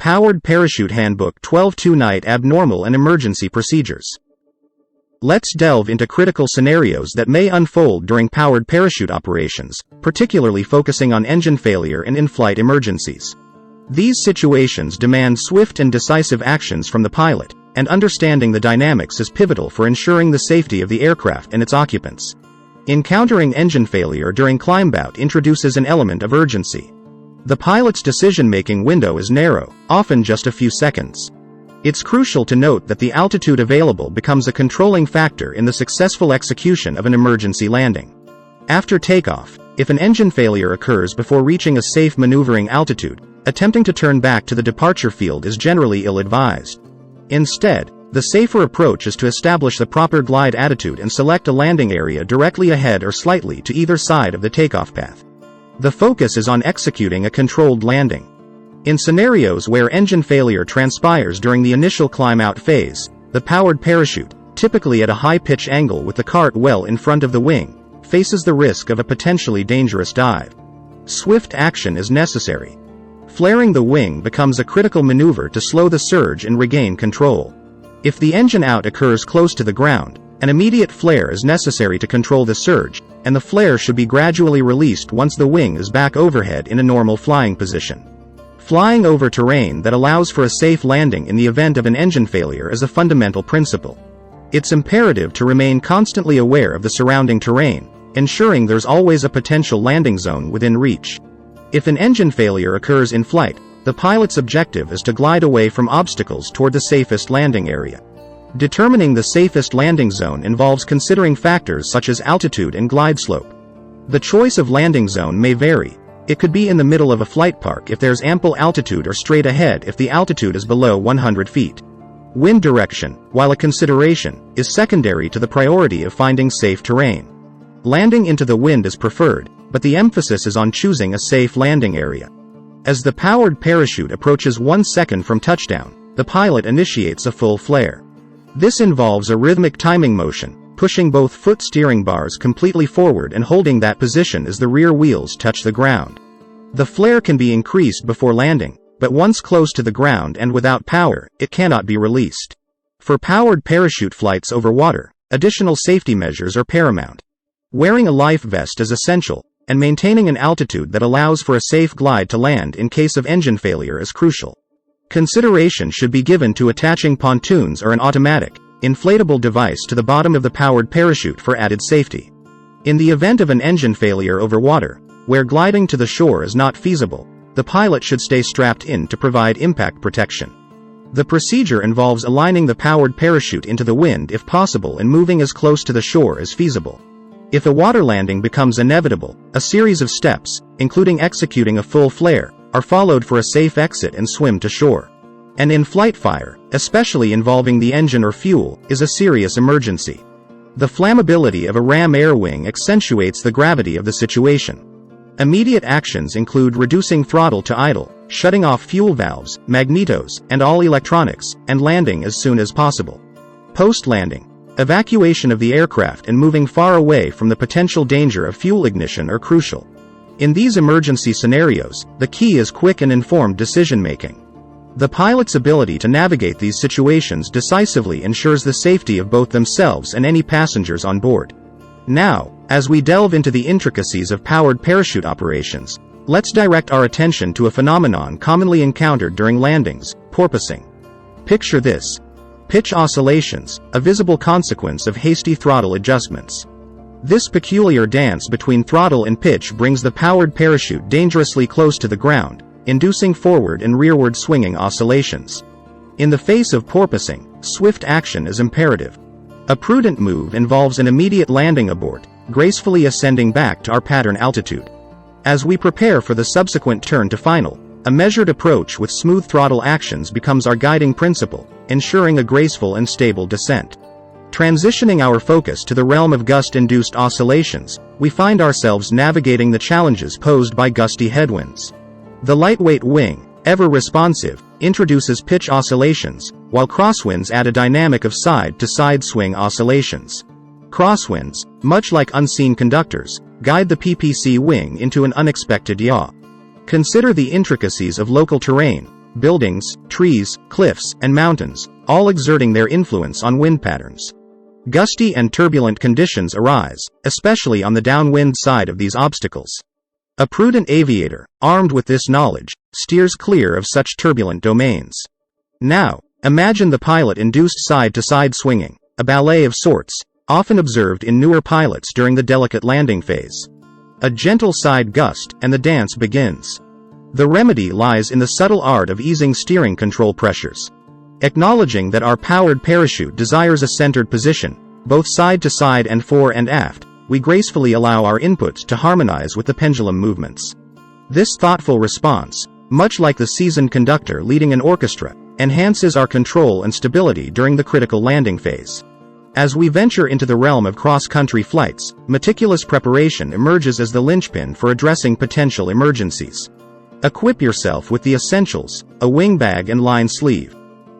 Powered Parachute Handbook 12-2 Night Abnormal and Emergency Procedures. Let's delve into critical scenarios that may unfold during powered parachute operations, particularly focusing on engine failure and in-flight emergencies. These situations demand swift and decisive actions from the pilot, and understanding the dynamics is pivotal for ensuring the safety of the aircraft and its occupants. Encountering engine failure during climbout introduces an element of urgency. The pilot's decision-making window is narrow, often just a few seconds. It's crucial to note that the altitude available becomes a controlling factor in the successful execution of an emergency landing. After takeoff, if an engine failure occurs before reaching a safe maneuvering altitude, attempting to turn back to the departure field is generally ill-advised. Instead, the safer approach is to establish the proper glide attitude and select a landing area directly ahead or slightly to either side of the takeoff path. The focus is on executing a controlled landing. In scenarios where engine failure transpires during the initial climb-out phase, the powered parachute, typically at a high-pitch angle with the cart well in front of the wing, faces the risk of a potentially dangerous dive. Swift action is necessary. Flaring the wing becomes a critical maneuver to slow the surge and regain control. If the engine out occurs close to the ground, an immediate flare is necessary to control the surge, and the flare should be gradually released once the wing is back overhead in a normal flying position. Flying over terrain that allows for a safe landing in the event of an engine failure is a fundamental principle. It's imperative to remain constantly aware of the surrounding terrain, ensuring there's always a potential landing zone within reach. If an engine failure occurs in flight, the pilot's objective is to glide away from obstacles toward the safest landing area. Determining the safest landing zone involves considering factors such as altitude and glide slope. The choice of landing zone may vary. It could be in the middle of a flight park if there's ample altitude or straight ahead if the altitude is below 100 feet. Wind direction, while a consideration, is secondary to the priority of finding safe terrain. Landing into the wind is preferred, but the emphasis is on choosing a safe landing area. As the powered parachute approaches 1 second from touchdown, the pilot initiates a full flare. This involves a rhythmic timing motion, pushing both foot steering bars completely forward and holding that position as the rear wheels touch the ground. The flare can be increased before landing, but once close to the ground and without power, it cannot be released. For powered parachute flights over water, additional safety measures are paramount. Wearing a life vest is essential, and maintaining an altitude that allows for a safe glide to land in case of engine failure is crucial. Consideration should be given to attaching pontoons or an automatic, inflatable device to the bottom of the powered parachute for added safety. In the event of an engine failure over water, where gliding to the shore is not feasible, the pilot should stay strapped in to provide impact protection. The procedure involves aligning the powered parachute into the wind if possible and moving as close to the shore as feasible. If a water landing becomes inevitable, a series of steps, including executing a full flare, are followed for a safe exit and swim to shore. An in-flight fire, especially involving the engine or fuel, is a serious emergency. The flammability of a ram air wing accentuates the gravity of the situation. Immediate actions include reducing throttle to idle, shutting off fuel valves, magnetos, and all electronics, and landing as soon as possible. Post-landing, evacuation of the aircraft and moving far away from the potential danger of fuel ignition are crucial. In these emergency scenarios, the key is quick and informed decision-making. The pilot's ability to navigate these situations decisively ensures the safety of both themselves and any passengers on board. Now, as we delve into the intricacies of powered parachute operations, let's direct our attention to a phenomenon commonly encountered during landings: porpoising. Picture this: pitch oscillations, a visible consequence of hasty throttle adjustments. This peculiar dance between throttle and pitch brings the powered parachute dangerously close to the ground, inducing forward and rearward swinging oscillations. In the face of porpoising, swift action is imperative. A prudent move involves an immediate landing abort, gracefully ascending back to our pattern altitude. As we prepare for the subsequent turn to final, a measured approach with smooth throttle actions becomes our guiding principle, ensuring a graceful and stable descent. Transitioning our focus to the realm of gust-induced oscillations, we find ourselves navigating the challenges posed by gusty headwinds. The lightweight wing, ever responsive, introduces pitch oscillations, while crosswinds add a dynamic of side-to-side swing oscillations. Crosswinds, much like unseen conductors, guide the PPC wing into an unexpected yaw. Consider the intricacies of local terrain, buildings, trees, cliffs, and mountains, all exerting their influence on wind patterns. Gusty and turbulent conditions arise, especially on the downwind side of these obstacles. A prudent aviator, armed with this knowledge, steers clear of such turbulent domains. Now, imagine the pilot-induced side-to-side swinging, a ballet of sorts, often observed in newer pilots during the delicate landing phase. A gentle side gust, and the dance begins. The remedy lies in the subtle art of easing steering control pressures. Acknowledging that our powered parachute desires a centered position, both side to side and fore and aft, we gracefully allow our inputs to harmonize with the pendulum movements. This thoughtful response, much like the seasoned conductor leading an orchestra, enhances our control and stability during the critical landing phase. As we venture into the realm of cross-country flights, meticulous preparation emerges as the linchpin for addressing potential emergencies. Equip yourself with the essentials, a wing bag and line sleeve.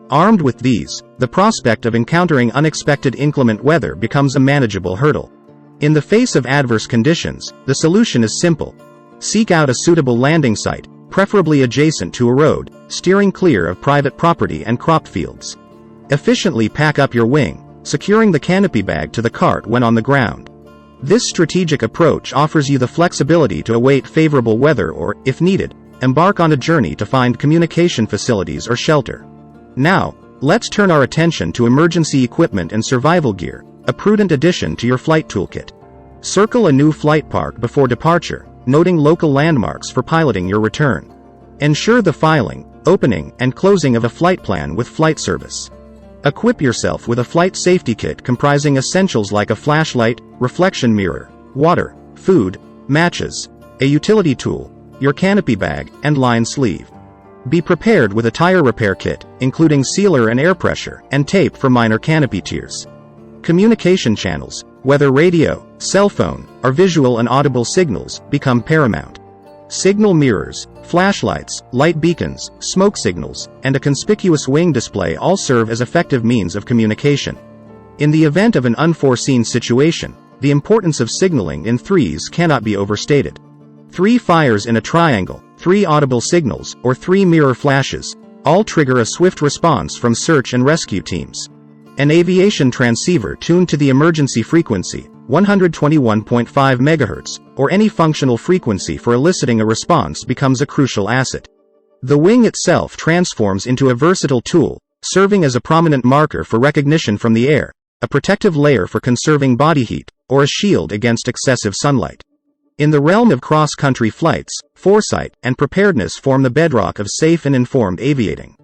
Armed with these, the prospect of encountering unexpected inclement weather becomes a manageable hurdle. In the face of adverse conditions, the solution is simple. Seek out a suitable landing site, preferably adjacent to a road, steering clear of private property and crop fields. Efficiently pack up your wing, securing the canopy bag to the cart when on the ground. This strategic approach offers you the flexibility to await favorable weather or, if needed, embark on a journey to find communication facilities or shelter. Now, let's turn our attention to emergency equipment and survival gear, a prudent addition to your flight toolkit. Circle a new flight park before departure, noting local landmarks for piloting your return. Ensure the filing, opening, and closing of a flight plan with flight service. Equip yourself with a flight safety kit comprising essentials like a flashlight, reflection mirror, water, food, matches, a utility tool, your canopy bag, and line sleeve. Be prepared with a tire repair kit, including sealer and air pressure, and tape for minor canopy tears. Communication channels, whether radio, cell phone, or visual and audible signals, become paramount. Signal mirrors, flashlights, light beacons, smoke signals, and a conspicuous wing display all serve as effective means of communication. In the event of an unforeseen situation, the importance of signaling in threes cannot be overstated. 3 fires in a triangle, 3 audible signals, or 3 mirror flashes, all trigger a swift response from search and rescue teams. An aviation transceiver tuned to the emergency frequency, 121.5 MHz, or any functional frequency for eliciting a response becomes a crucial asset. The wing itself transforms into a versatile tool, serving as a prominent marker for recognition from the air, a protective layer for conserving body heat, or a shield against excessive sunlight. In the realm of cross-country flights, foresight and preparedness form the bedrock of safe and informed aviating.